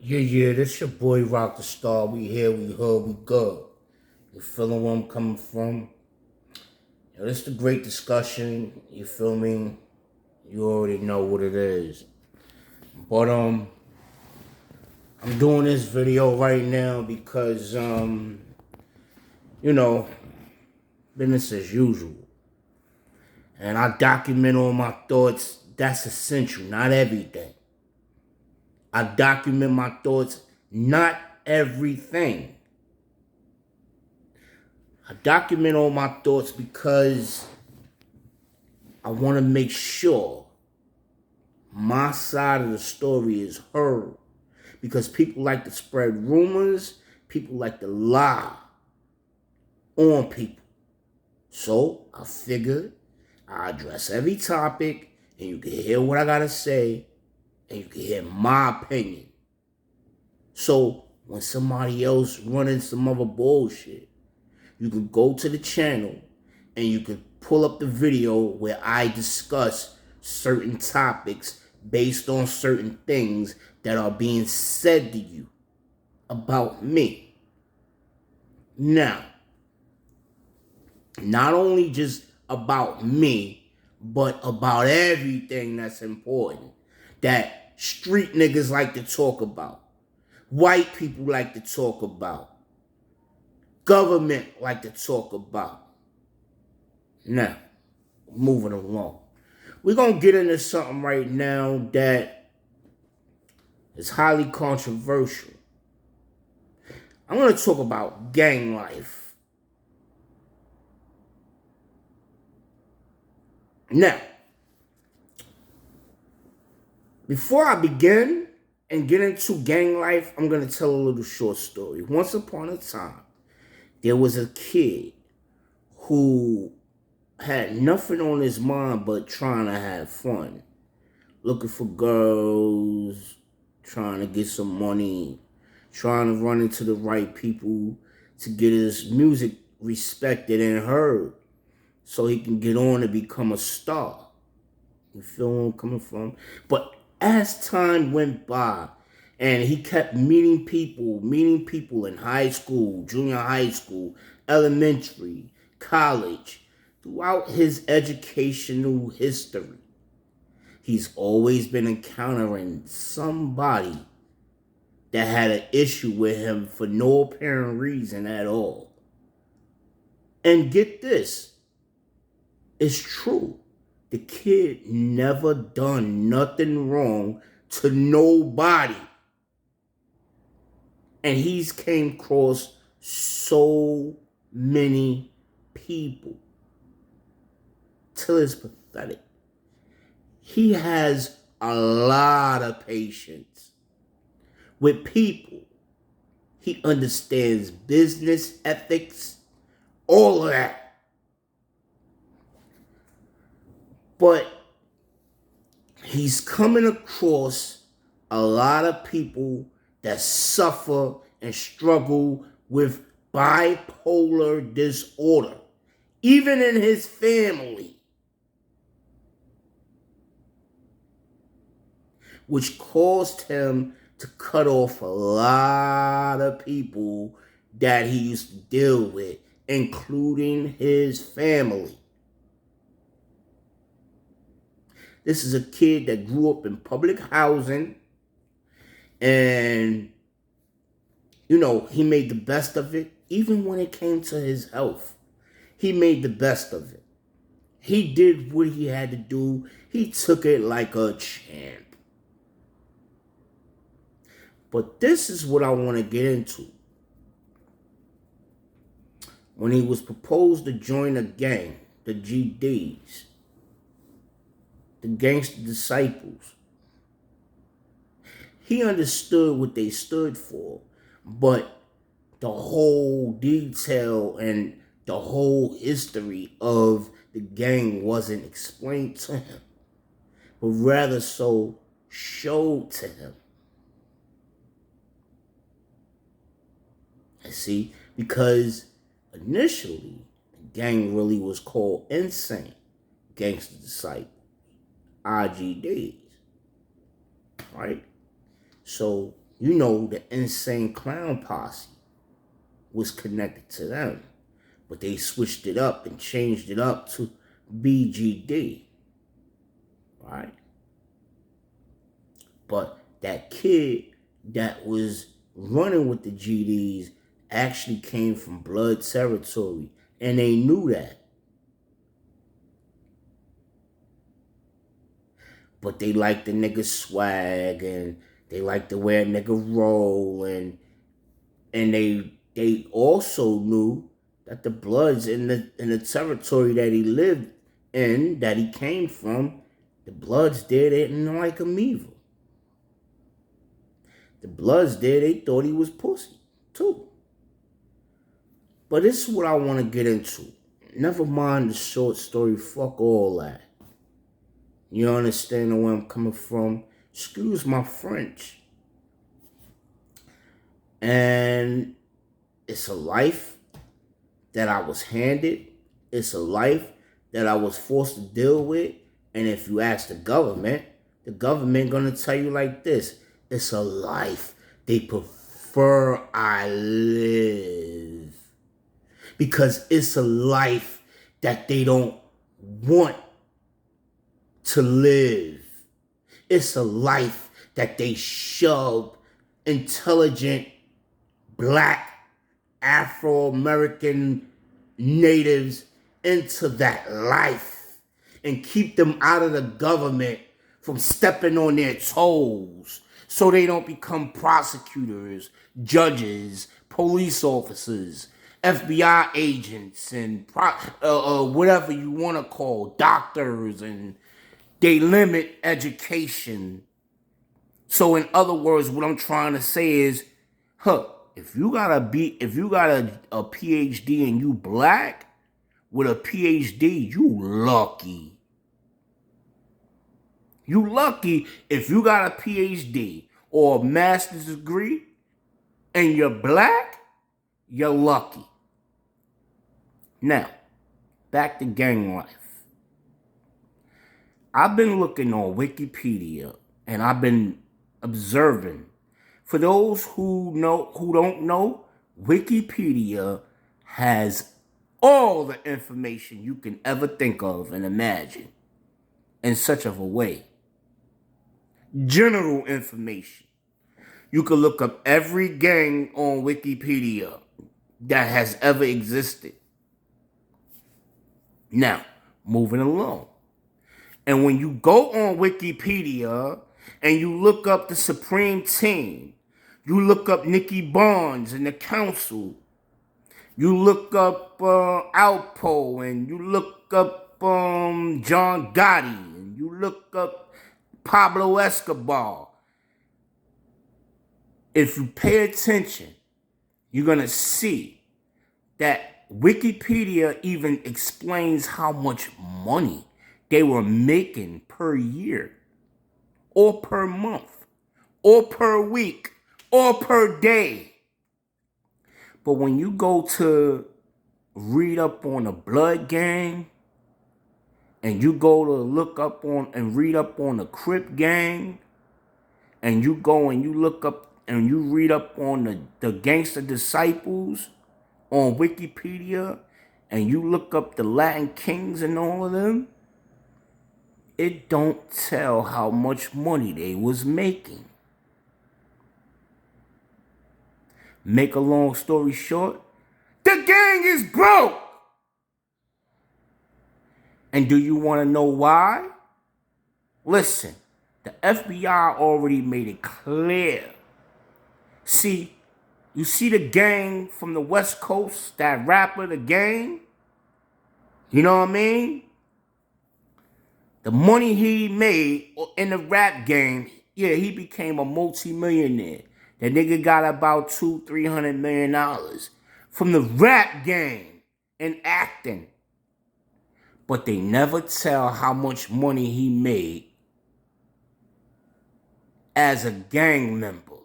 Yeah, this your boy Rocdastar. We here, we heard, we good. You feeling where I'm coming from? This the great discussion. You feel me? You already know what it is. But I'm doing this video right now because you know, business as usual. And I document all my thoughts. That's essential, not everything. I document my thoughts, not everything. I document all my thoughts because I want to make sure my side of the story is heard. Because people like to spread rumors, people like to lie on people. So I figured I address every topic and you can hear what I got to say and you can hear my opinion. So when somebody else running some other bullshit, you can go to the channel and you can pull up the video where I discuss certain topics based on certain things that are being said to you about me. Now, not only just about me, but about everything that's important that street niggas like to talk about, white people like to talk about, government like to talk about. Now, moving along. We're going to get into something right now that is highly controversial. I'm going to talk about gang life. Now, before I begin and get into gang life, I'm going to tell a little short story. Once upon a time, there was a kid who had nothing on his mind but trying to have fun. Looking for girls, trying to get some money, trying to run into the right people to get his music respected and heard so he can get on and become a star. You feel where I'm coming from? But as time went by and he kept meeting people in high school, junior high school, elementary, college, throughout his educational history, he's always been encountering somebody that had an issue with him for no apparent reason at all. And get this, it's true. The kid never done nothing wrong to nobody. And he's came across so many people till it's pathetic. He has a lot of patience with people. He understands business ethics, all of that. But he's coming across a lot of people that suffer and struggle with bipolar disorder, even in his family, which caused him to cut off a lot of people that he used to deal with, including his family. This is a kid that grew up in public housing and, he made the best of it. Even when it came to his health, he made the best of it. He did what he had to do. He took it like a champ. But this is what I want to get into. When he was proposed to join a gang, the GDs, the Gangster Disciples, he understood what they stood for, but the whole detail and the whole history of the gang wasn't explained to him, but rather so showed to him. I see, because initially, the gang really was called Insane Gangster Disciples, IGDs, right? So You know, the Insane Clown Posse was connected to them. But they switched it up and changed it up to BGD. Right? But that kid that was running with the GDs actually came from blood territory. And they knew that. But they liked the nigga swag and they liked the way a nigga roll, and they also knew that the Bloods in the territory that he lived in, that he came from, the Bloods there, they didn't like him either. The Bloods there, they thought he was pussy too. But this is what I want to get into. Never mind the short story, fuck all that. You understand where I'm coming from? Excuse my French. And it's a life that I was handed. It's a life that I was forced to deal with. And if you ask the government gonna tell you like this: it's a life they prefer I live. Because it's a life that they don't want to live. It's a life that they shove intelligent black Afro-American natives into that life and keep them out of the government from stepping on their toes so they don't become prosecutors, judges, police officers, FBI agents, and whatever you want to call doctors, and they limit education. So in other words, what I'm trying to say is, if you got a PhD and you black with a PhD, you lucky. You lucky if you got a PhD or a master's degree and you're black, you're lucky. Now, back to gang life. I've been looking on Wikipedia and I've been observing. For those who don't know, Wikipedia has all the information you can ever think of and imagine in such of a way. General information. You can look up every gang on Wikipedia that has ever existed. Now, moving along. And when you go on Wikipedia and you look up the Supreme Team, you look up Nicky Barnes and the Council, you look up Alpo, and you look up John Gotti, and you look up Pablo Escobar. If you pay attention, you're going to see that Wikipedia even explains how much money they were making per year, or per month, or per week, or per day. But when you go to read up on the Blood Gang, and you go to look up on and read up on the Crip Gang, and you go and you look up and you read up on the Gangster Disciples on Wikipedia, and you look up the Latin Kings and all of them, it don't tell how much money they was making. Make a long story short, the gang is broke. And do you want to know why? Listen, the FBI already made it clear. See, you see the gang from the West Coast, that rapper, The Gang? You know what I mean? The money he made in the rap game, yeah, he became a multi-millionaire. That nigga got about $200-300 million from the rap game and acting. But they never tell how much money he made as a gang member.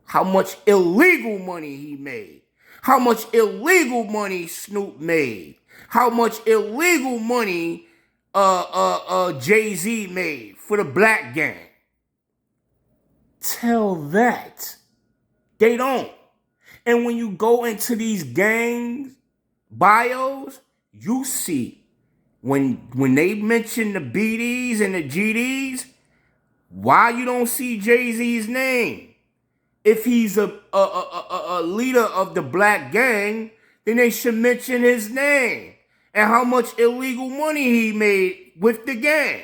How much illegal money he made. How much illegal money Snoop made. How much illegal money Jay-Z made for the black gang. tell that. They don't. And when you go into these gangs bios, you see when they mention the BDs and the GDs, why you don't see Jay-Z's name? If he's a leader of the black gang, then they should mention his name and how much illegal money he made with the gang.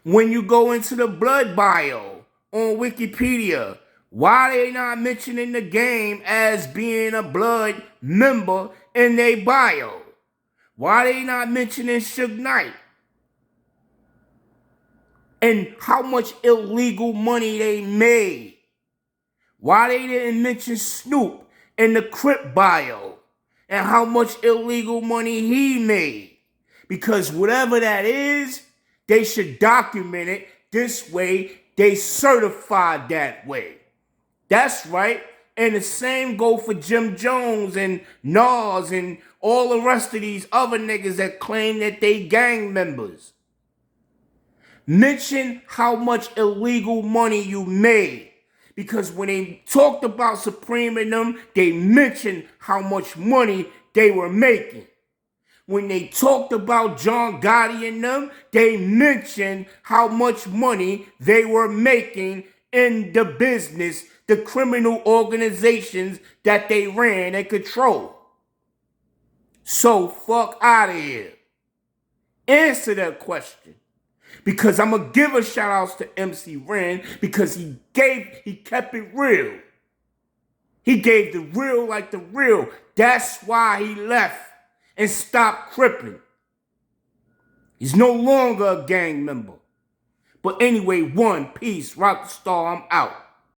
When you go into the blood bio on Wikipedia, why they not mentioning the game as being a blood member in their bio? Why they not mentioning Suge Knight? And how much illegal money they made? Why they didn't mention Snoop in the Crip bio and how much illegal money he made? Because whatever that is, they should document it this way. They certified that way. That's right. And the same go for Jim Jones and Nas and all the rest of these other niggas that claim that they gang members. Mention how much illegal money you made. Because when they talked about Supreme and them, they mentioned how much money they were making. When they talked about John Gotti and them, they mentioned how much money they were making in the business, the criminal organizations that they ran and controlled. So fuck out of here. Answer that question. Because I'm going to give a shout out to MC Ren because he kept it real. He gave the real like the real. That's why he left and stopped cripping. He's no longer a gang member. But anyway, one, peace, Rocdastar, I'm out.